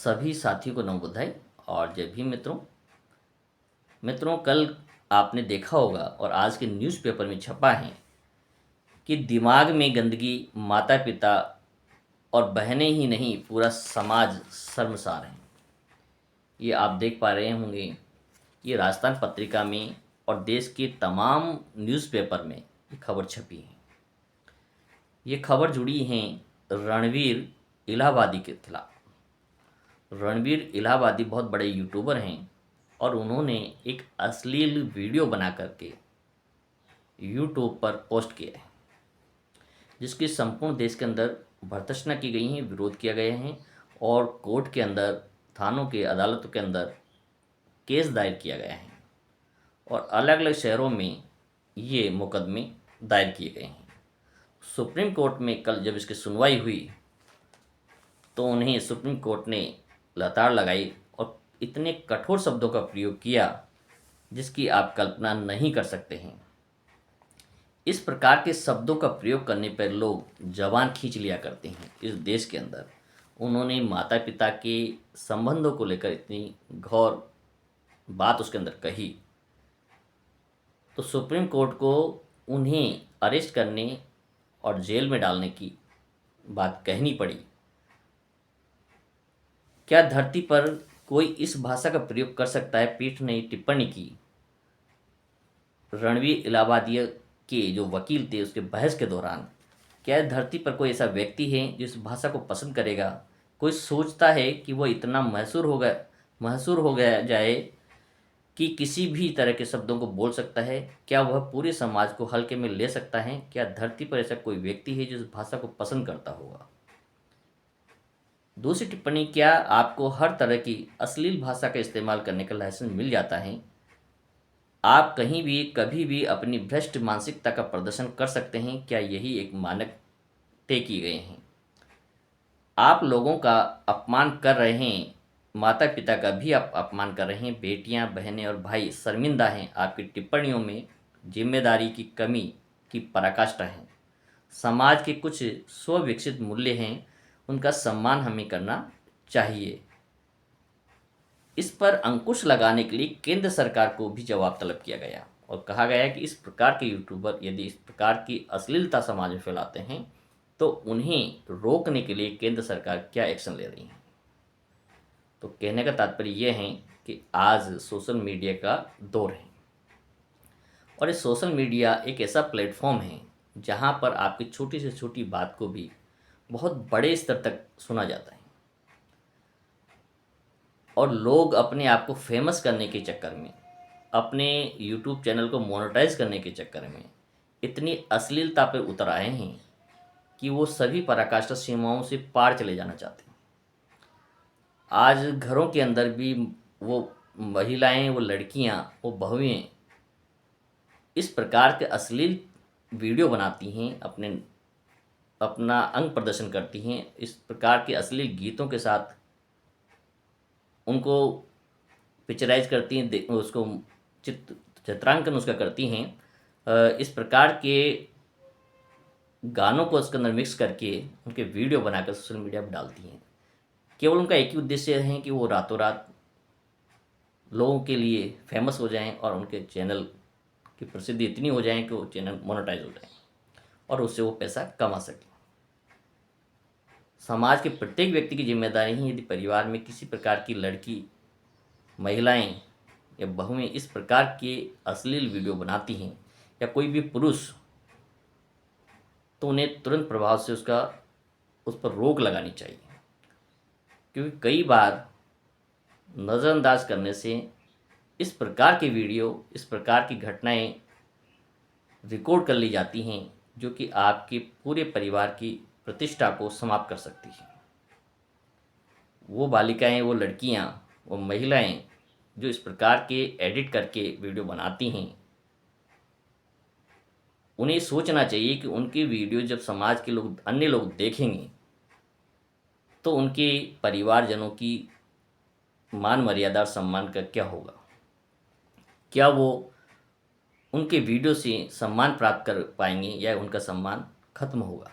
सभी साथियों को नमो बुद्धाय और जय भीम मित्रों। कल आपने देखा होगा और आज के न्यूज़पेपर में छपा है कि दिमाग में गंदगी माता पिता और बहनें ही नहीं पूरा समाज शर्मसार है। ये आप देख पा रहे होंगे, ये राजस्थान पत्रिका में और देश के तमाम न्यूज़पेपर में ये खबर छपी है। ये खबर जुड़ी है रणवीर इलाहाबादी के खिलाफ। रणवीर इलाहाबादी बहुत बड़े यूट्यूबर हैं और उन्होंने एक अश्लील वीडियो बना करके यूट्यूब पर पोस्ट किया है, जिसकी संपूर्ण देश के अंदर भर्त्सना की गई है, विरोध किया गया है और कोर्ट के अंदर, थानों के, अदालतों के अंदर केस दायर किया गया है और अलग अलग शहरों में ये मुकदमे दायर किए गए हैं। सुप्रीम कोर्ट में कल जब इसकी सुनवाई हुई तो उन्हें सुप्रीम कोर्ट ने लताड़ लगाई और इतने कठोर शब्दों का प्रयोग किया जिसकी आप कल्पना नहीं कर सकते हैं। इस प्रकार के शब्दों का प्रयोग करने पर लोग जबान खींच लिया करते हैं इस देश के अंदर। उन्होंने माता पिता के संबंधों को लेकर इतनी घोर बात उसके अंदर कही तो सुप्रीम कोर्ट को उन्हें अरेस्ट करने और जेल में डालने की बात कहनी पड़ी। क्या धरती पर कोई इस भाषा का प्रयोग कर सकता है? पीठ ने टिप्पणी की। रणवीर इलाहाबादी के जो वकील थे उसके बहस के दौरान, क्या धरती पर कोई ऐसा व्यक्ति है जो इस भाषा को पसंद करेगा? कोई सोचता है कि वो इतना महसूर हो गया जाए कि किसी भी तरह के शब्दों को बोल सकता है? क्या वह पूरे समाज को हल्के में ले सकता है? क्या धरती पर ऐसा कोई व्यक्ति है जो इस भाषा को पसंद करता होगा? दूसरी टिप्पणी, क्या आपको हर तरह की अश्लील भाषा का इस्तेमाल करने का लाइसेंस मिल जाता है? आप कहीं भी कभी भी अपनी भ्रष्ट मानसिकता का प्रदर्शन कर सकते हैं? क्या यही एक मानक तय किए गए हैं? आप लोगों का अपमान कर रहे हैं, माता पिता का भी आप अपमान कर रहे हैं। बेटियां, बहनें और भाई शर्मिंदा हैं। आपकी टिप्पणियों में जिम्मेदारी की कमी की पराकाष्ठा है। समाज के कुछ स्वविकसित मूल्य हैं, उनका सम्मान हमें करना चाहिए। इस पर अंकुश लगाने के लिए केंद्र सरकार को भी जवाब तलब किया गया और कहा गया कि इस प्रकार के यूट्यूबर यदि इस प्रकार की अश्लीलता समाज में फैलाते हैं तो उन्हें रोकने के लिए केंद्र सरकार क्या एक्शन ले रही है। तो कहने का तात्पर्य यह है कि आज सोशल मीडिया का दौर है और इस सोशल मीडिया एक ऐसा प्लेटफॉर्म है जहां पर आपकी छोटी से छोटी बात को भी बहुत बड़े स्तर तक सुना जाता है और लोग अपने आप को फेमस करने के चक्कर में, अपने यूट्यूब चैनल को मोनेटाइज करने के चक्कर में इतनी अश्लीलता पे उतर आए हैं कि वो सभी पराकाष्ठा सीमाओं से पार चले जाना चाहते हैं। आज घरों के अंदर भी वो महिलाएं, वो लड़कियां, वो बहुएं इस प्रकार के अश्लील वीडियो बनाती हैं, अपना अंग प्रदर्शन करती हैं, इस प्रकार के अश्लील गीतों के साथ उनको पिक्चराइज करती हैं, उसको चित्रांकन उसका करती हैं। इस प्रकार के गानों को उसके अंदर मिक्स करके उनके वीडियो बनाकर सोशल मीडिया पर डालती हैं। केवल उनका एक ही उद्देश्य है कि वो रातों रात लोगों के लिए फेमस हो जाएं और उनके चैनल की प्रसिद्धि इतनी हो जाए कि वो चैनल मोनेटाइज हो जाए और उससे वो पैसा कमा सकें। समाज के प्रत्येक व्यक्ति की जिम्मेदारी है, यदि परिवार में किसी प्रकार की लड़की, महिलाएं या बहुएं इस प्रकार के अश्लील वीडियो बनाती हैं या कोई भी पुरुष, तो उन्हें तुरंत प्रभाव से उस पर रोक लगानी चाहिए। क्योंकि कई बार नज़रअंदाज करने से इस प्रकार के वीडियो, इस प्रकार की घटनाएं रिकॉर्ड कर ली जाती हैं जो कि आपके पूरे परिवार की प्रतिष्ठा को समाप्त कर सकती हैं। वो बालिकाएं, वो लड़कियां, वो महिलाएं जो इस प्रकार के एडिट करके वीडियो बनाती हैं, उन्हें सोचना चाहिए कि उनकी वीडियो जब समाज के लोग, अन्य लोग देखेंगे तो उनके परिवारजनों की मान मर्यादा और सम्मान का क्या होगा? क्या वो उनके वीडियो से सम्मान प्राप्त कर पाएंगे या उनका सम्मान खत्म होगा?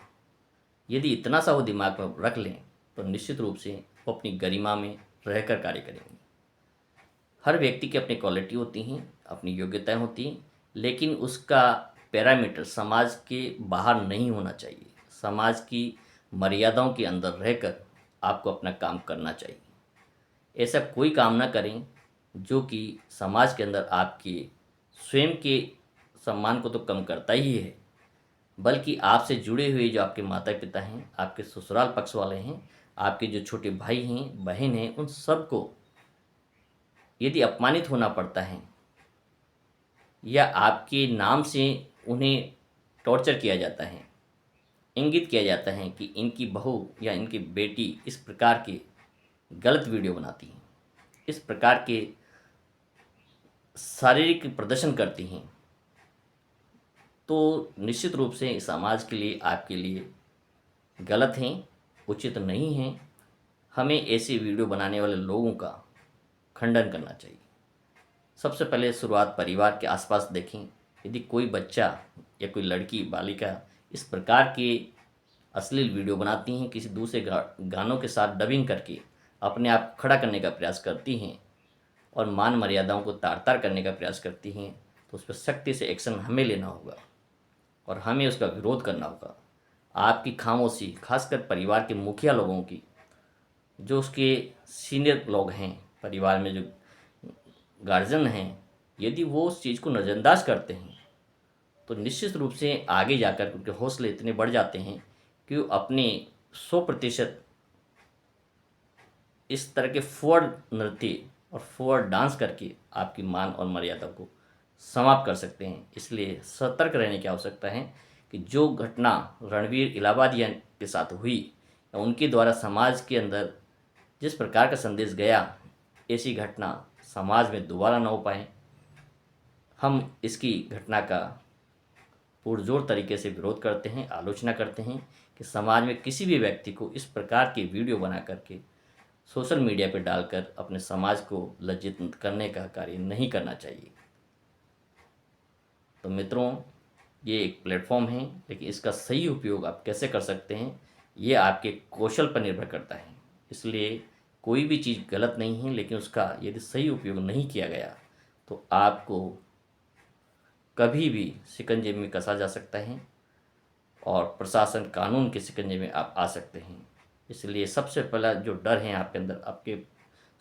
यदि इतना सा वो दिमाग में रख लें तो निश्चित रूप से वो अपनी गरिमा में रहकर कार्य करेंगे। हर व्यक्ति की अपनी क्वालिटी होती हैं, अपनी योग्यताएं होती हैं, लेकिन उसका पैरामीटर समाज के बाहर नहीं होना चाहिए। समाज की मर्यादाओं के अंदर रहकर आपको अपना काम करना चाहिए। ऐसा कोई काम ना करें जो कि समाज के अंदर आपके स्वयं के सम्मान को तो कम करता ही है, बल्कि आपसे जुड़े हुए जो आपके माता पिता हैं, आपके ससुराल पक्ष वाले हैं, आपके जो छोटे भाई हैं, बहन हैं, उन सबको यदि अपमानित होना पड़ता है या आपके नाम से उन्हें टॉर्चर किया जाता है, इंगित किया जाता है कि इनकी बहू या इनकी बेटी इस प्रकार के गलत वीडियो बनाती हैं, इस प्रकार के शारीरिक प्रदर्शन करती हैं, तो निश्चित रूप से समाज के लिए, आपके लिए गलत हैं, उचित नहीं हैं। हमें ऐसे वीडियो बनाने वाले लोगों का खंडन करना चाहिए। सबसे पहले शुरुआत परिवार के आसपास देखें। यदि कोई बच्चा या कोई लड़की, बालिका इस प्रकार के अश्लील वीडियो बनाती हैं, किसी दूसरे गानों के साथ डबिंग करके अपने आप को खड़ा करने का प्रयास करती हैं और मान मर्यादाओं को तार तार करने का प्रयास करती हैं, तो उस पर सख्ती से एक्शन हमें लेना होगा और हमें उसका विरोध करना होगा। आपकी खामोशी, खासकर परिवार के मुखिया लोगों की, जो उसके सीनियर लोग हैं परिवार में, जो गार्जियन हैं, यदि वो उस चीज़ को नज़रअंदाज करते हैं तो निश्चित रूप से आगे जाकर उनके हौसले इतने बढ़ जाते हैं कि वो अपने 100% इस तरह के फॉरवर्ड नृत्य और फॉरवर्ड डांस करके आपकी मान और मर्यादा को समाप्त कर सकते हैं। इसलिए सतर्क रहने की आवश्यकता है कि जो घटना रणवीर इलाहाबादिया के साथ हुई या उनके द्वारा समाज के अंदर जिस प्रकार का संदेश गया, ऐसी घटना समाज में दोबारा न हो पाए। हम इसकी घटना का पुरजोर तरीके से विरोध करते हैं, आलोचना करते हैं कि समाज में किसी भी व्यक्ति को इस प्रकार के वीडियो बना करके सोशल मीडिया पर डालकर अपने समाज को लज्जित करने का कार्य नहीं करना चाहिए। तो मित्रों, ये एक प्लेटफॉर्म है, लेकिन इसका सही उपयोग आप कैसे कर सकते हैं ये आपके कौशल पर निर्भर करता है। इसलिए कोई भी चीज़ गलत नहीं है, लेकिन उसका यदि सही उपयोग नहीं किया गया तो आपको कभी भी शिकंजे में कसा जा सकता है और प्रशासन, कानून के शिकंजे में आप आ सकते हैं। इसलिए सबसे पहला जो डर है आपके अंदर, आपके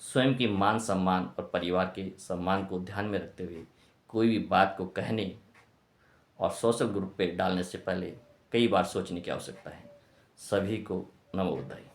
स्वयं की मान सम्मान और परिवार के सम्मान को ध्यान में रखते हुए कोई भी बात को कहने और सोशल ग्रुप पे डालने से पहले कई बार सोचने की आवश्यकता है। सभी को नमोदय।